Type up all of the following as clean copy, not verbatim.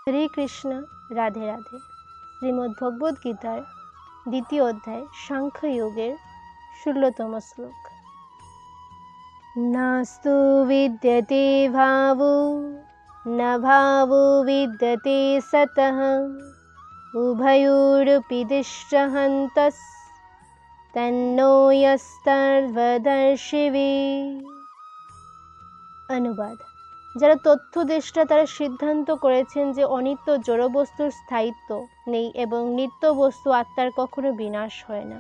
শ্রীকৃষ্ণ রাধে রাধে। শ্রীমদ্ভগবদ্গীতার দ্বিতীয় অধ্যায় সাংখ্যযোগের ১৬তম শ্লোক। নাস্তু বিদ্যতে ভাবো ন ভাবো বিদ্যতে সতঃ উভয়োরপি দৃষ্টহন্তস তন্নো যস্তর্বদর্শিবে। অনুবাদ: যারা তথ্যদ্রষ্টা তারা সিদ্ধান্ত করেছেন যে অনিত্য জড়বস্তুর স্থায়িত্ব নেই এবং নিত্য বস্তু আত্মার কখনো বিনাশ হয় না।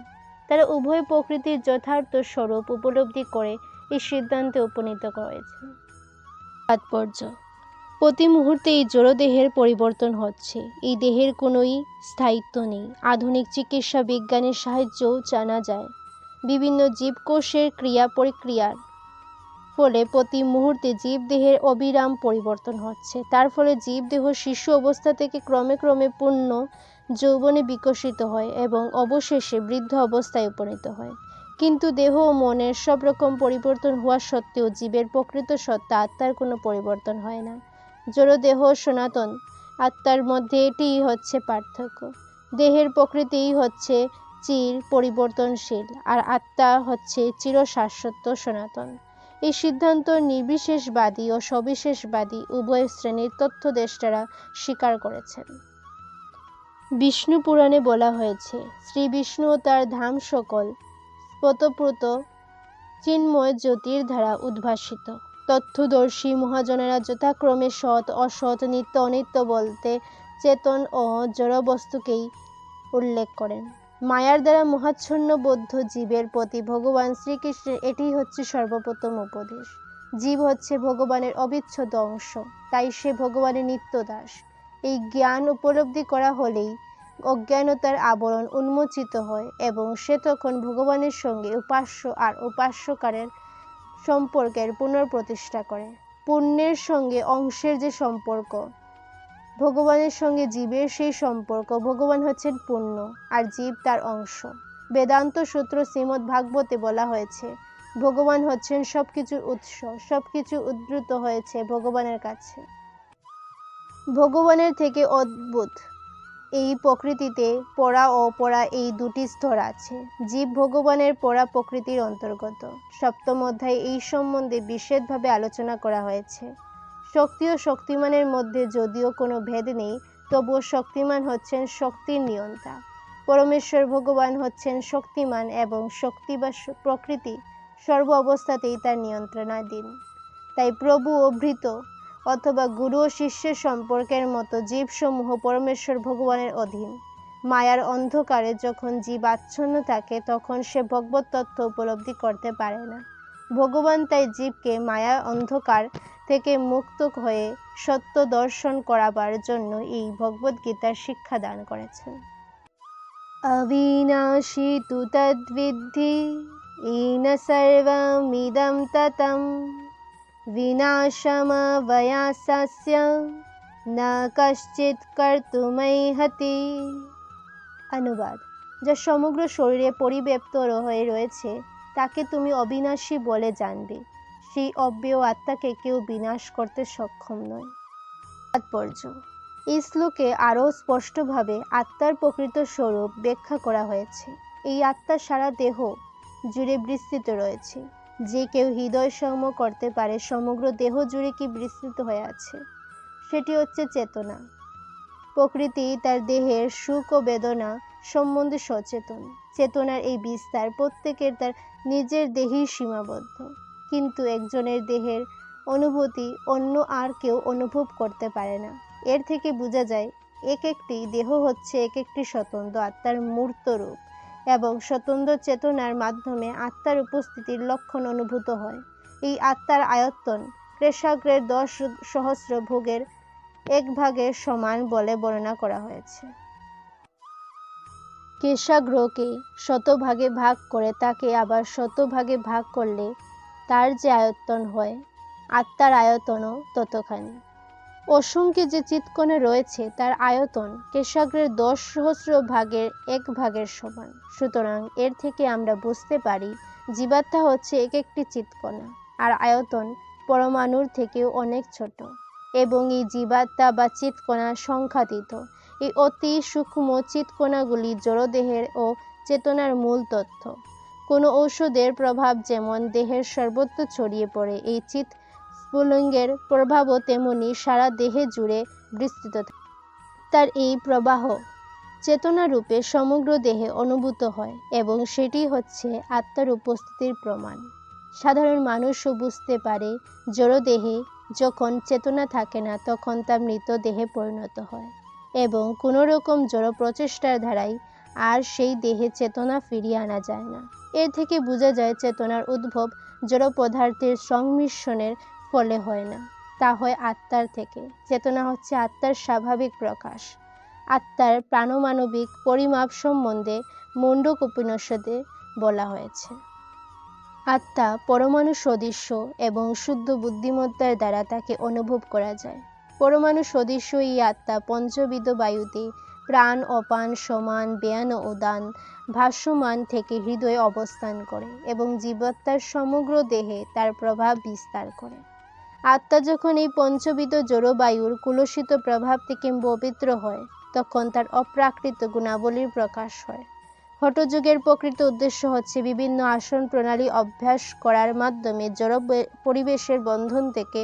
তারা উভয় প্রকৃতির যথার্থ স্বরূপ উপলব্ধি করে এই সিদ্ধান্তে উপনীত হয়েছেন। তাৎপর্য: প্রতি মুহূর্তে এই জড়দেহের পরিবর্তন হচ্ছে। এই দেহের কোনোই স্থায়িত্ব নেই। আধুনিক চিকিৎসা বিজ্ঞানের সাহায্যেও জানা যায় বিভিন্ন জীবকোষের ক্রিয়া প্রক্রিয়ার ফলে প্রতি মুহূর্তে জীবদেহের অবিরাম পরিবর্তন হচ্ছে। তার ফলে জীবদেহ শিশু অবস্থা থেকে ক্রমে ক্রমে পূর্ণ যৌবনে বিকশিত হয় এবং অবশেষে বৃদ্ধ অবস্থায় উপনীত হয়। কিন্তু দেহ ও মনের সব রকম পরিবর্তন হওয়া সত্ত্বেও জীবের প্রকৃত সত্তা আত্মার কোনো পরিবর্তন হয় না। জড়দেহ সনাতন, আত্মার মধ্যে এটিই হচ্ছে পার্থক্য। দেহের প্রকৃতিই হচ্ছে চির পরিবর্তনশীল আর আত্মা হচ্ছে চিরশাশ্বত সনাতন। এই সিদ্ধান্ত নির্বিশেষবাদী ও সবিশেষবাদী উভয় শ্রেণীর তথ্যদ্রষ্টারা স্বীকার করেছেন। বিষ্ণু পুরাণে বলা হয়েছে, শ্রী বিষ্ণু ও তার ধাম সকল স্বতঃপ্রত চিন্ময় জ্যোতির দ্বারা উদ্ভাসিত। তথ্যদর্শী মহাজনেরা যথাক্রমে সৎ, অসৎ, নিত্য, অনিত্য বলতে চেতন ও জড়বস্তুকেই উল্লেখ করেন। মায়ার দ্বারা মোহাচ্ছন্ন বদ্ধ জীবের প্রতি ভগবান শ্রীকৃষ্ণের এটিই হচ্ছে সর্বপ্রথম উপদেশ। জীব হচ্ছে ভগবানের অবিচ্ছেদ্য অংশ, তাই সে ভগবানের নিত্য দাস। এই জ্ঞান উপলব্ধি করা হলেই অজ্ঞানতার আবরণ উন্মোচিত হয় এবং সে তখন ভগবানের সঙ্গে উপাস্য আর উপাস্যকারের সম্পর্কের পুনঃপ্রতিষ্ঠা করে। পুণ্যের সঙ্গে অংশের যে সম্পর্ক, ভগবানের সঙ্গে জীবের সেই সম্পর্ক। ভগবান হচ্ছেন পুণ্য আর জীব তার অংশ। বেদান্ত সূত্র শ্রীমদ্ ভাগবতে বলা হয়েছে, ভগবান হচ্ছেন সবকিছুর উৎস, সবকিছু উদ্ভূত হয়েছে ভগবানের কাছে। ভগবানের থেকে অদ্ভুত এই প্রকৃতিতে পরা ও অপরা এই দুটি স্তর আছে। জীব ভগবানের পরা প্রকৃতির অন্তর্গত। সপ্তম অধ্যায়ে এই সম্বন্ধে বিশেষভাবে আলোচনা করা হয়েছে। শক্তি ও শক্তিমানের মধ্যে যদিও কোনো ভেদ নেই, তবুও শক্তিমান হচ্ছেন শক্তির নিয়ন্তা। পরমেশ্বর ভগবান হচ্ছেন শক্তিমান এবং শক্তি বা প্রকৃতি সর্ব অবস্থাতেই তার নিয়ন্ত্রণাধীন। তাই প্রভু ও ভৃত্য অথবা গুরু ও শিষ্যের সম্পর্কের মতো জীবসমূহ পরমেশ্বর ভগবানের অধীন। মায়ার অন্ধকারে যখন জীব আচ্ছন্ন থাকে তখন সে ভগবত তত্ত্ব উপলব্ধি করতে পারে না। ভগবান তাই জীবকে মায়া অন্ধকার থেকে মুক্ত হয়ে সত্য দর্শন করাবার জন্য এই ভগবদ্গীতার শিক্ষা দান করেছেন। অবিনাশী তু তদ্বিদ্ধি येन सर्वमिदं ततं विनाशमव्ययास्य न कश्चित् कर्तुमर्हति। অনুবাদ: যা সমগ্র শরীরে পরিব্যাপ্ত হয়ে রয়েছে তাকে তুমি অবিনাশী বলে জানবে। সেই অব্যয় আত্মাকে কেউ বিনাশ করতে সক্ষম নয়। তাৎপর্য: এই শ্লোকে আরও স্পষ্টভাবে আত্মার প্রকৃত স্বরূপ ব্যাখ্যা করা হয়েছে। এই আত্মা সারা দেহ জুড়ে বিস্তৃত রয়েছে। যে কেউ হৃদয় সংযম করতে পারে সমগ্র দেহ জুড়ে কি বিস্তৃত হয়ে আছে, সেটি হচ্ছে চেতনা। প্রকৃতি তার দেহের সুখ ও বেদনা সম্বন্ধে সচেতন। চেতনার এই বিস্তার প্রত্যেকের তার নিজের দেহেই সীমাবদ্ধ, কিন্তু একজনের দেহের অনুভূতি অন্য আর কেউ অনুভব করতে পারে না। এর থেকে বোঝা যায় এক একটি দেহ হচ্ছে এক একটি স্বতন্ত্র আত্মার মূর্ত রূপ এবং স্বতন্ত্র চেতনার মাধ্যমে আত্মার উপস্থিতির লক্ষণ অনুভূত হয়। এই আত্মার আয়তন ক্লেশাগ্রের 10,000 ভোগের 1 ভাগের সমান বলে বর্ণনা করা হয়েছে। কেশাগ্রকে 100 ভাগে ভাগ করে তাকে আবার 100 ভাগে ভাগ করলে তার যে আয়তন হয়, আত্মার আয়তনও ততখানি। অসংখ্য যে চিৎকণে রয়েছে তার আয়তন কেশাগ্রের 10,000 ভাগের 1 ভাগের সমান। সুতরাং এর থেকে আমরা বুঝতে পারি জীবাত্মা হচ্ছে এক একটি চিৎকণা আর আয়তন পরমাণুর থেকেও অনেক ছোট। এবং এই জীবাত্মা বা চিৎকণা সংখ্যাতীত। এই অতি সূক্ষ্ম চিৎকণাগুলি জড়দেহের ও চেতনার মূল তথ্য। কোনো ঔষধের প্রভাব যেমন দেহের সর্বত্র ছড়িয়ে পড়ে, এই চিৎ স্ফুলিঙ্গের প্রভাবও তেমনি সারা দেহে জুড়ে বিস্তৃত থাকে। তার এই প্রবাহ চেতনারূপে সমগ্র দেহে অনুভূত হয় এবং সেটি হচ্ছে আত্মার উপস্থিতির প্রমাণ। সাধারণ মানুষও বুঝতে পারে জড়দেহে যখন চেতনা থাকে না তখন তা মৃত দেহে পরিণত হয় এবং কোনো রকম জড় প্রচেষ্টার দ্বারাই আর সেই দেহে চেতনা ফিরিয়ে আনা যায় না। এর থেকে বোঝা যায় চেতনার উদ্ভব জড় পদার্থের সংমিশ্রণের ফলে হয় না, তা হয় আত্মার থেকে। চেতনা হচ্ছে আত্মার স্বাভাবিক প্রকাশ। আত্মার প্রাণমানবিক পরিমাপ সম্বন্ধে মুন্ডক উপনিষদে বলা হয়েছে, আত্মা পরমাণু সদৃশ এবং শুদ্ধ বুদ্ধিমত্তার দ্বারা তাকে অনুভব করা যায়। পরমাণু সদৃশ এই আত্মা পঞ্চবিধ বায়ুতে প্রাণ, অপান, সমান, ব্যান ও উদান ভাসমান থেকে হৃদয়ে অবস্থান করে এবং জীবাত্মার সমগ্র দেহে তার প্রভাব বিস্তার করে। আত্মা যখন এই পঞ্চবিধ জড়বায়ুর কুলসিত প্রভাব থেকে পবিত্র হয় তখন তার অপ্রাকৃত গুণাবলীর প্রকাশ হয়। হঠযোগের প্রকৃত উদ্দেশ্য হচ্ছে বিভিন্ন আসন প্রণালী অভ্যাস করার মাধ্যমে জড় পরিবেশের বন্ধন থেকে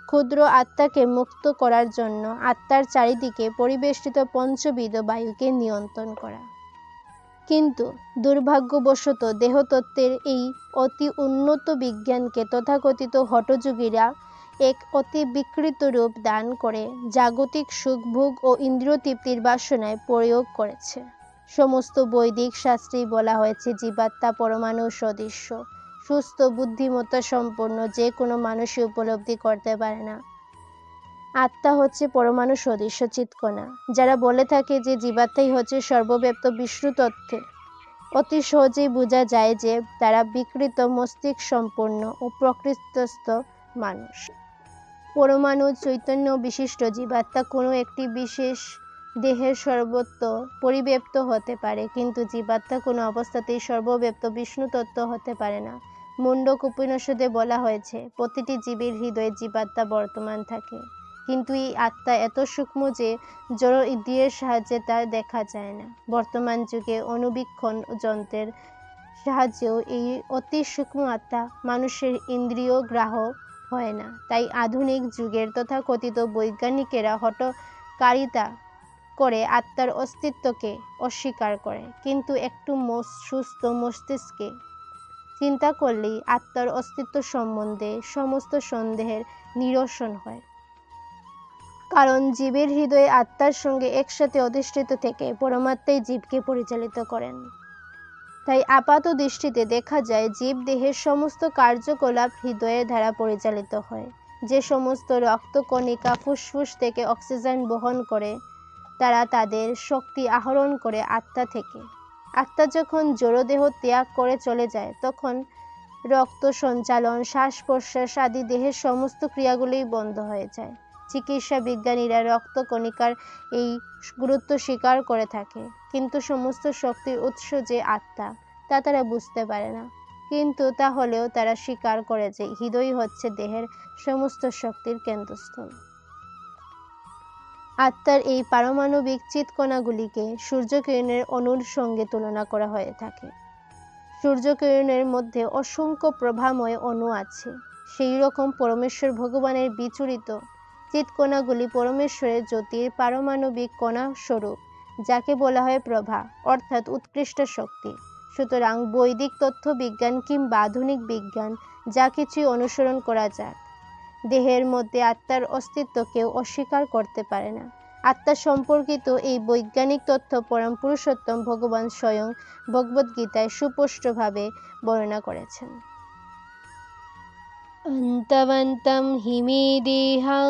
ক্ষুদ্র আত্মাকে মুক্ত করার জন্য আত্মার চারিদিকে পরিবেষ্টিত পঞ্চবিধ বায়ুকে নিয়ন্ত্রণ করা। কিন্তু দুর্ভাগ্যবশত দেহতত্ত্বের এই অতি উন্নত বিজ্ঞানকে তথাকথিত হঠযোগীরা এক অতি বিকৃত রূপ দান করে জাগতিক সুখ ভোগ ও ইন্দ্রিয় তৃপ্তির বাসনায় প্রয়োগ করেছে। সমস্ত বৈদিক শাস্ত্রেই বলা হয়েছে জীবাত্মা পরমাণু সদৃশ, সুস্থ বুদ্ধিমত্তা সম্পন্ন যে কোনো মানুষই উপলব্ধি করতে পারে না। আত্মা হচ্ছে পরমাণু সদৃশ চিৎকণা। যারা বলে থাকে যে জীবাত্মাই হচ্ছে সর্বব্যাপ্ত বিষ্ণু তত্ত্বে, অতি সহজেই বোঝা যায় যে তারা বিকৃত মস্তিষ্ক সম্পন্ন ও প্রকৃতিস্থ মানুষ। পরমাণু চৈতন্য বিশিষ্ট জীবাত্মা কোনো একটি বিশেষ দেহের সর্বত্র পরিব্যাপ্ত হতে পারে, কিন্তু জীবাত্মা কোনো অবস্থাতেই সর্বব্যাপ্ত বিষ্ণু তত্ত্ব হতে পারে না। মুন্ডক উপনিষদে বলা হয়েছে প্রতিটি জীবের হৃদয়ে জীবাত্মা বর্তমান থাকে, কিন্তু এই আত্মা এত সূক্ষ্ম যে জড় ইন্দ্রিয়ের সাহায্যে তা দেখা যায় না। বর্তমান যুগে অণুবীক্ষণ যন্ত্রের সাহায্যেও এই অতি সূক্ষ্ম আত্মা মানুষের ইন্দ্রিয় গ্রাহ্য হয় না। তাই আধুনিক যুগের তথাকথিত বৈজ্ঞানিকেরা হঠকারিতা করে আত্মার অস্তিত্বকে অস্বীকার করে, কিন্তু একটু সুস্থ মস্তিষ্কে চিন্তা করলেই আত্মার অস্তিত্ব সম্বন্ধে সমস্ত সন্দেহের নিরসন হয়। কারণ জীবের হৃদয়ে আত্মার সঙ্গে একসাথে অধিষ্ঠিত থেকে পরমাত্মাই জীবকে পরিচালিত করেন। তাই আপাত দৃষ্টিতে দেখা যায় জীব দেহের সমস্ত কার্যকলাপ হৃদয়ের দ্বারা পরিচালিত হয়। যে সমস্ত রক্তকণিকা ফুসফুস থেকে অক্সিজেন বহন করে তারা তাদের শক্তি আহরণ করে আত্মা থেকে। আত্মা যখন জড়দেহ ত্যাগ করে চলে যায় তখন রক্ত সঞ্চালন, শ্বাস প্রশ্বাস আদি দেহের সমস্ত ক্রিয়াগুলি বন্ধ হয়ে যায়। চিকিৎসা বিজ্ঞানীরা রক্তকণিকার এই গুরুত্ব স্বীকার করে থাকে, কিন্তু সমস্ত শক্তির উৎস যে আত্মা তা তারা বুঝতে পারে না। কিন্তু তাহলেও তারা স্বীকার করে যে হৃদয় হচ্ছে দেহের সমস্ত শক্তির কেন্দ্রস্থল। আত্মার এই পারমাণবিক চিৎকণাগুলিকে সূর্যকিরণের অণুর সঙ্গে তুলনা করা হয়ে থাকে। সূর্যকিরণের মধ্যে অসংখ্য প্রভাময় অণু আছে, সেই রকম পরমেশ্বর ভগবানের বিচরিত চিৎকণাগুলি পরমেশ্বরের জ্যোতির পারমাণবিক কণা স্বরূপ, যাকে বলা হয় প্রভা অর্থাৎ উৎকৃষ্ট শক্তি। সুতরাং বৈদিক তথ্য বিজ্ঞান কিংবা আধুনিক বিজ্ঞান যা কিছুই অনুসরণ করা যাক, দেহের মধ্যে আত্মার অস্তিত্ব কেউ অস্বীকার করতে পারে না। আত্মা সম্পর্কিত এই বৈজ্ঞানিক তথ্য পরম পুরুষোত্তম ভগবান স্বয়ং ভগবদ্গীতায় সুস্পষ্টভাবে বর্ণনা করেছেন। অন্তবন্তম হি মে দেহা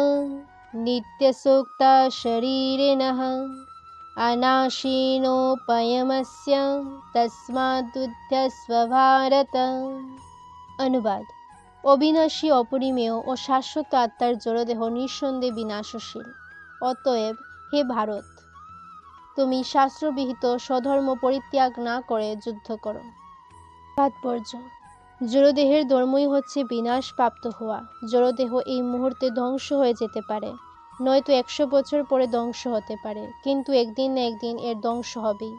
নিত্যসুক্তা শরীরিণঃ অনাশীনোপয়মস্য তস্মাদুদ্ধস্ব ভারত। অনুবাদ: অবিনাশী, অপরিমেয় ও শাশ্বত আত্মার জড়দেহ নিঃসন্দেহে বিনাশশীল। অতএব হে ভারত, তুমি শাস্ত্রবিহিত স্বধর্ম পরিত্যাগ না করে যুদ্ধ করো। তাৎপর্য: জড়দেহের ধর্মই হচ্ছে বিনাশ প্রাপ্ত হওয়া। জড়দেহ এই মুহূর্তে ধ্বংস হয়ে যেতে পারে, নয়তো 100 বছর পরে ধ্বংস হতে পারে, কিন্তু একদিন না একদিন এর ধ্বংস হবেই।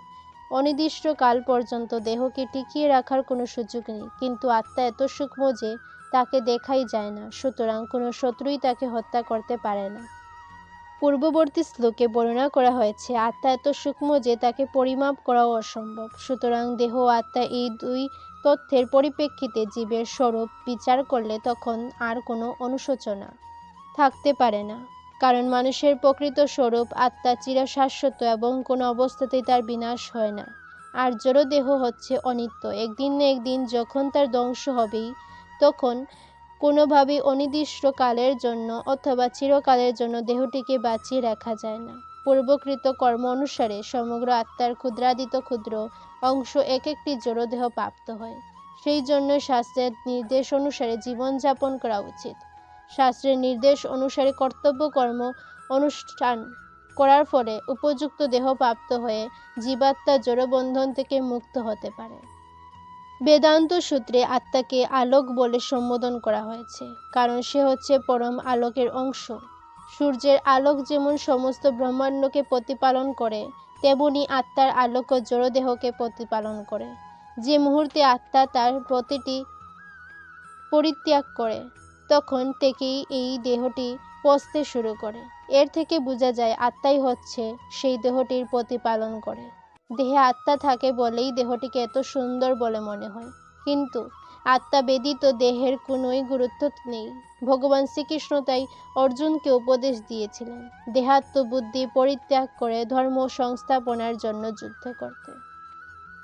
অনির্দিষ্ট কাল পর্যন্ত দেহকে টিকিয়ে রাখার কোনো সুযোগ নেই, কিন্তু আত্মা এত সূক্ষ্ম যে তাকে দেখাই যায় না, সুতরাং কোনো শত্রুই তাকে হত্যা করতে পারে না। পূর্ববর্তী শ্লোকে বর্ণনা করা হয়েছে আত্মা এত সূক্ষ্ম যে তাকে পরিমাপ করাও অসম্ভব। সুতরাং দেহ ও আত্মা এই দুই তথ্যের পরিপ্রেক্ষিতে জীবের স্বরূপ বিচার করলে তখন আর কোনো অনুশোচনা থাকতে পারে না, কারণ মানুষের প্রকৃত স্বরূপ আত্মা চিরশাশ্বত এবং কোনো অবস্থাতেই তার বিনাশ হয় না। আর জড়দেহ হচ্ছে অনিত্য, একদিন না একদিন যখন তার ধ্বংস হবেই, তখন কোনোভাবেই অনির্দিষ্ট কালের জন্য অথবা চিরকালের জন্য দেহটিকে বাঁচিয়ে রাখা যায় না। পূর্বকৃত কর্ম অনুসারে সমগ্র আত্মার ক্ষুদ্রাদিত ক্ষুদ্র অংশ এক একটি জড়দেহ প্রাপ্ত হয়। সেই জন্য শাস্ত্রের নির্দেশ অনুসারে জীবনযাপন করা উচিত। শাস্ত্রের নির্দেশ অনুসারে কর্তব্য কর্ম অনুষ্ঠান করার ফলে উপযুক্ত দেহ প্রাপ্ত হয়ে জীবাত্মা জড়বন্ধন থেকে মুক্ত হতে পারে। বেদান্ত সূত্রে আত্মাকে আলোক বলে সম্বোধন করা হয়েছে, কারণ সে হচ্ছে পরম আলোকের অংশ। সূর্যের আলোক যেমন সমস্ত ব্রহ্মাণ্ডকে প্রতিপালন করে, তেমনি আত্মার আলোকও জড়দেহকে প্রতিপালন করে। যে মুহূর্তে আত্মা তার প্রতিটি পরিত্যাগ করে, তখন থেকেই এই দেহটি পচতে শুরু করে। এর থেকে বোঝা যায় আত্মাই হচ্ছে সেই দেহটির প্রতিপালন করে। দেহে আত্মা থাকে বলেই দেহটিকে এত সুন্দর বলে মনে হয়, কিন্তু আত্মা ব্যতীত দেহের কোনোই গুরুত্ব নেই। ভগবান শ্রীকৃষ্ণ তাই অর্জুনকে উপদেশ দিয়েছিলেন দেহাত্মবুদ্ধি পরিত্যাগ করে ধর্ম সংস্থাপনার জন্য যুদ্ধ করতে।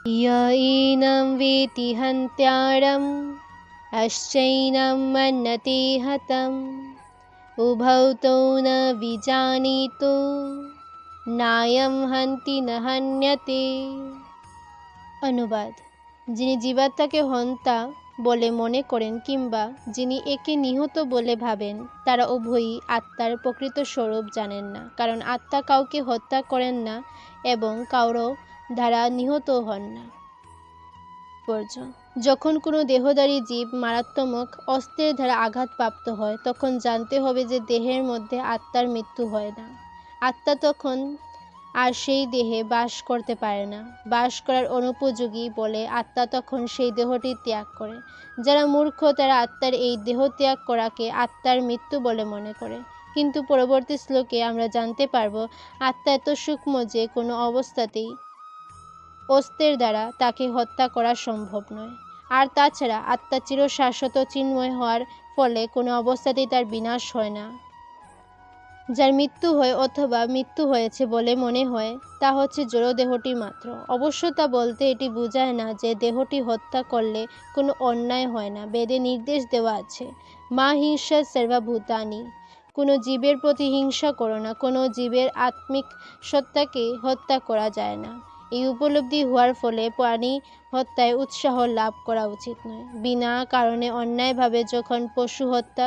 ইয়ৈনং বেতি হন্ত্যারম অশ্চৈনং মন্যতে হতম উভৌ তৌ ন বিজানীতো নায়ম হন্তি ন হন্যতে। অনুবাদ: যিনি জীবাত্মাকে হন্তা বলে মনে করেন কিংবা যিনি একে নিহত বলে ভাবেন, তারা উভয়ই আত্মার প্রকৃত স্বরূপ জানেন না, কারণ আত্মা কাউকে হত্যা করেন না এবং কারো দ্বারা নিহত হন না। যখন কোনো দেহধারী জীব মারাত্মক অস্ত্রের দ্বারা আঘাতপ্রাপ্ত হয়, তখন জানতে হবে যে দেহের মধ্যে আত্মার মৃত্যু হয় না। আত্মা তখন আর সেই দেহে বাস করতে পারে না। বাস করার অনুপযোগী বলে আত্মা তখন সেই দেহটি ত্যাগ করে। যারা মূর্খ তারা আত্মার এই দেহ ত্যাগ করাকে আত্মার মৃত্যু বলে মনে করে, কিন্তু পরবর্তী শ্লোকে আমরা জানতে পারব আত্মা এত সূক্ষ্ম যে কোনো অবস্থাতেই অস্ত্রের দ্বারা তাকে হত্যা করা সম্ভব নয়। আর তাছাড়া আত্মা চিরশাশ্বত চিন্ময় হওয়ার ফলে কোনো অবস্থাতেই তার বিনাশ হয় না। যার মৃত্যু হয় অথবা মৃত্যু হয়েছে বলে মনে হয়, তা হচ্ছে জড় দেহটি মাত্র। অবশ্য তা বলতে এটি বোঝায় না যে দেহটি হত্যা করলে কোনো অন্যায় হয় না। বেদে নির্দেশ দেওয়া আছে, মা হিংসা সর্বভূতানি, কোনো জীবের প্রতি হিংসা করো না। কোনো জীবের আত্মিক সত্তাকে হত্যা করা যায় না। এই উপলব্ধি হওয়ার ফলে প্রাণী হত্যায় উৎসাহ লাভ করা উচিত নয়। বিনা কারণে অন্যায়ভাবে যখন পশু হত্যা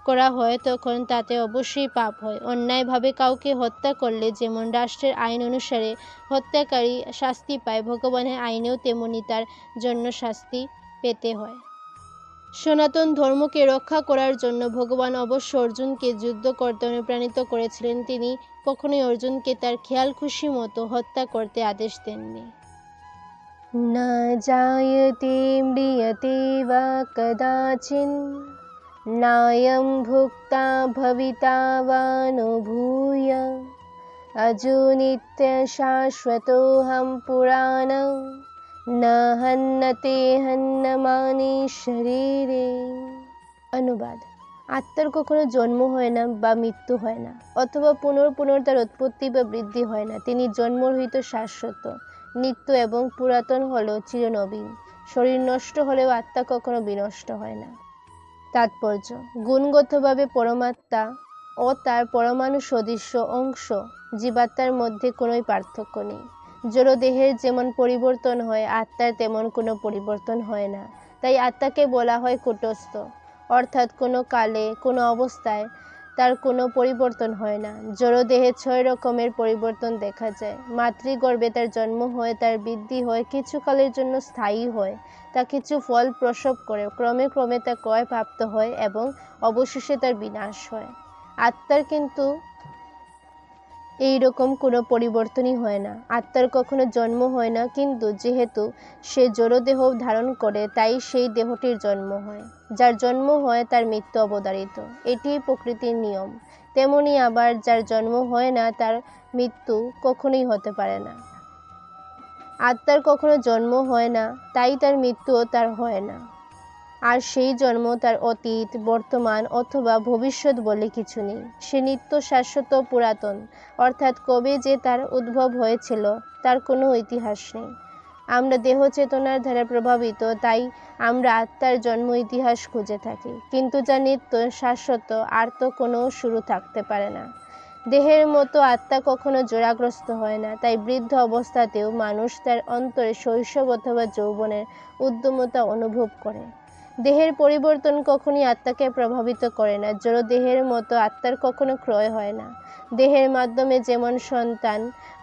করা হয় তখন তাতে অবশ্যই পাপ হয়। অন্যায়ভাবে কাউকে হত্যা করলে যেমন রাষ্ট্রের আইন অনুসারে হত্যাকারী শাস্তি পায়, ভগবানের আইনেও তেমনি তার জন্য শাস্তি পেতে হয়। সনাতন ধর্মকে রক্ষা করার জন্য ভগবান অবশ্য অর্জুনকে যুদ্ধ করতে অনুপ্রাণিত করেছিলেন। তিনি কখনোই অর্জুনকে তার খেয়াল খুশি মতো হত্যা করতে আদেশ দেননি। না জায়তে ম্রিয়তে বা কদাচিন নায়ম ভুক্তা ভবিতা বা নো ভূয় অজো নিত্য শাশ্বতোহম পুরাণং না হন্যতে হন্যমানে শরীরে। অনুবাদ: আত্মার কখনো জন্ম হয় না বা মৃত্যু হয় না, অথবা পুনর তার উৎপত্তি বা বৃদ্ধি হয় না। তিনি জন্মরহিত, শাশ্বত, নিত্য এবং পুরাতন হলেও চিরনবীন। শরীর নষ্ট হলেও আত্মা কখনো বিনষ্ট হয় না। তাৎপর্য: গুণগতভাবে পরমাত্মা ও তার পরমাণু সদৃশ অংশ জীবাত্মার মধ্যে কোনোই পার্থক্য নেই। জড়দেহের যেমন পরিবর্তন হয়, আত্মার তেমন কোনো পরিবর্তন হয় না। তাই আত্মাকে বলা হয় কূটস্থ, অর্থাৎ কোনো কালে কোনো অবস্থায় তার কোনো পরিবর্তন হয় না। জড়দেহে 6 রকমের পরিবর্তন দেখা যায়। মাতৃগর্ভে তার জন্ম হয়, তার বৃদ্ধি হয়, কিছুকালের জন্য স্থায়ী হয়, তা কিছু ফল প্রসব করে, ক্রমে ক্রমে তা ক্ষয়প্রাপ্ত হয় এবং অবশেষে তার বিনাশ হয়। আত্মার কিন্তু এইরকম কোনো পরিবর্তনই হয় না। আত্মার কখনো জন্ম হয় না, কিন্তু যেহেতু সে জড়দেহ ধারণ করে তাই সেই দেহটির জন্ম হয়। যার জন্ম হয় তার মৃত্যু অবধারিত, এটিই প্রকৃতির নিয়ম। তেমনি আবার যার জন্ম হয় না তার মৃত্যু কখনোই হতে পারে না। আত্মার কখনো জন্ম হয় না, তাই তার মৃত্যুও তার হয় না। আর সেই জন্ম তার অতীত, বর্তমান অথবা ভবিষ্যৎ বলে কিছু নেই। সে নিত্য শাশ্বত পুরাতন, অর্থাৎ কবে যে তার উদ্ভব হয়েছিল তার কোনো ইতিহাস নেই। আমরা দেহ চেতনার দ্বারা প্রভাবিত, তাই আমরা আত্মার জন্ম ইতিহাস খুঁজে থাকি, কিন্তু যা নিত্য শাশ্বত আর তো কোনো শুরু থাকতে পারে না। দেহের মতো আত্মা কখনো জোড়াগ্রস্ত হয় না, তাই বৃদ্ধ অবস্থাতেও মানুষ তার অন্তরে শৈশব অথবা যৌবনের উদ্যমতা অনুভব করে। দেহের পরিবর্তন কখনই আত্মাকে প্রভাবিত করে না। জড় দেহের মতো আত্মার কখনো ক্ষয় হয় না। দেহের মাধ্যমে যেমন সন্তান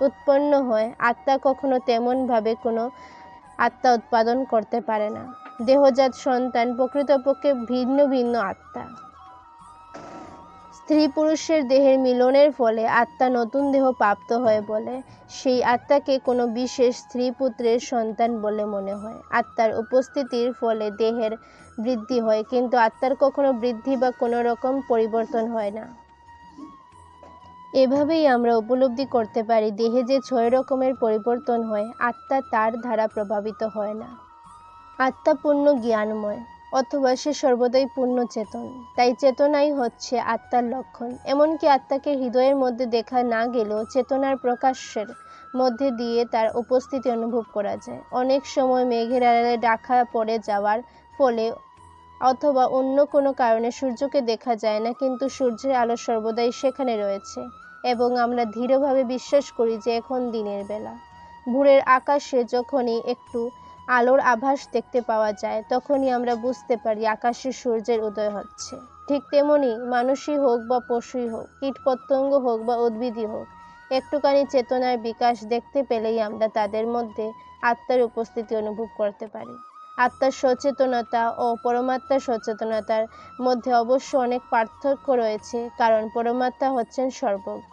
উৎপন্ন হয়, আত্মা কখনো তেমনভাবে কোনো আত্মা উৎপাদন করতে পারে না। দেহজাত সন্তান প্রকৃতপক্ষে ভিন্ন ভিন্ন আত্মা। স্ত্রী পুরুষের দেহের মিলনের ফলে আত্মা নতুন দেহ প্রাপ্ত হয় বলে সেই আত্মাকে কোনো বিশেষ স্ত্রী পুত্রের সন্তান বলে মনে হয়। আত্মার উপস্থিতির ফলে দেহের বৃদ্ধি হয়, কিন্তু আত্মার কখনো বৃদ্ধি বা কোনো রকম পরিবর্তন হয় না। এভাবেই আমরা উপলব্ধি করতে পারি দেহে যে 6 রকমের পরিবর্তন হয়, আত্মা তার দ্বারা প্রভাবিত হয় না। আত্মা পূর্ণ জ্ঞানময়, অথবা সে সর্বদাই পূর্ণ চেতন, তাই চেতনাই হচ্ছে আত্মার লক্ষণ। এমনকি আত্মাকে হৃদয়ের মধ্যে দেখা না গেলেও চেতনার প্রকাশের মধ্যে দিয়ে তার উপস্থিতি অনুভব করা যায়। অনেক সময় মেঘের আড়ালে ঢাকা পড়ে যাওয়ার ফলে অথবা অন্য কোনো কারণে সূর্যকে দেখা যায় না, কিন্তু সূর্যের আলো সর্বদাই সেখানে রয়েছে এবং আমরা দৃঢ়ভাবে বিশ্বাস করি যে এখন দিনের বেলা। ভোরের আকাশে যখনই একটু আলোর আভাস দেখতে পাওয়া যায়, তখনই আমরা বুঝতে পারি আকাশে সূর্যের উদয় হচ্ছে। ঠিক তেমনি মানুষই হোক বা পশুই হোক, কীটপতঙ্গ হোক বা উদ্ভিদই হোক, একটুখানি চেতনার বিকাশ দেখতে পেলেই আমরা তাদের মধ্যে আত্মার উপস্থিতি অনুভব করতে পারি। আত্মার সচেতনতা ও পরমাত্মার সচেতনতার মধ্যে অবশ্য অনেক পার্থক্য রয়েছে, কারণ পরমাত্মা হচ্ছেন সর্বজ্ঞ।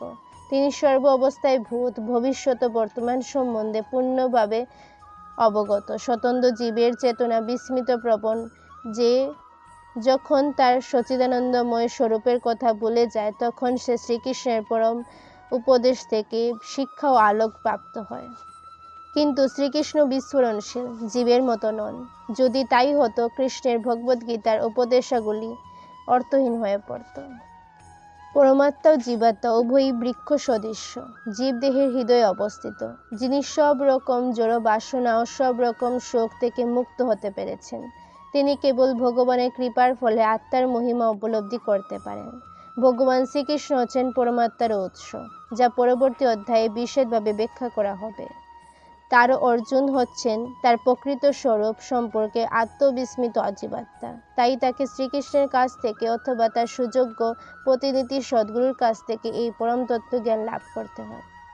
তিনি সর্ব অবস্থায় ভূত, ভবিষ্যৎ ও বর্তমান সম্বন্ধে পূর্ণভাবে অবগত। স্বতন্ত্র জীবের চেতনা বিস্মিত প্রবণ, যে যখন তার সচ্চিদানন্দময় স্বরূপের কথা ভুলে যায়, তখন সে শ্রীকৃষ্ণের পরম উপদেশ থেকে শিক্ষা ও আলোক প্রাপ্ত হয়। কিন্তু শ্রীকৃষ্ণ বিস্ফোরণশীল, জীবের মতো নন। যদি তাই হতো, কৃষ্ণের ভগবদ্গীতার উপদেশাগুলি অর্থহীন হয়ে পড়ত। পরমাত্মা ও জীবাত্মা উভয়ই বৃক্ষ সদৃশ্য, জীব দেহের হৃদয়ে অবস্থিত, যিনি সব রকম জড় বাসনা ও সব রকম শোক থেকে মুক্ত হতে পেরেছেন। তিনি কেবল ভগবানের কৃপার ফলে আত্মার মহিমা উপলব্ধি করতে পারেন। ভগবান শ্রীকৃষ্ণ হচ্ছেন পরমাত্মার উৎস, যা পরবর্তী অধ্যায়ে বিশদভাবে ব্যাখ্যা করা হবে। তার অর্জুন হচ্ছেন তার প্রকৃত স্বরূপ সম্পর্কে আত্মবিস্মৃত জীবাত্মা, তাই তাকে শ্রীকৃষ্ণের কাছ থেকে অথবা তার সুযোগ্য প্রতিনিধি সদ্গুরুর কাছ থেকে এই পরম তত্ত্ব জ্ঞান লাভ করতে হয়।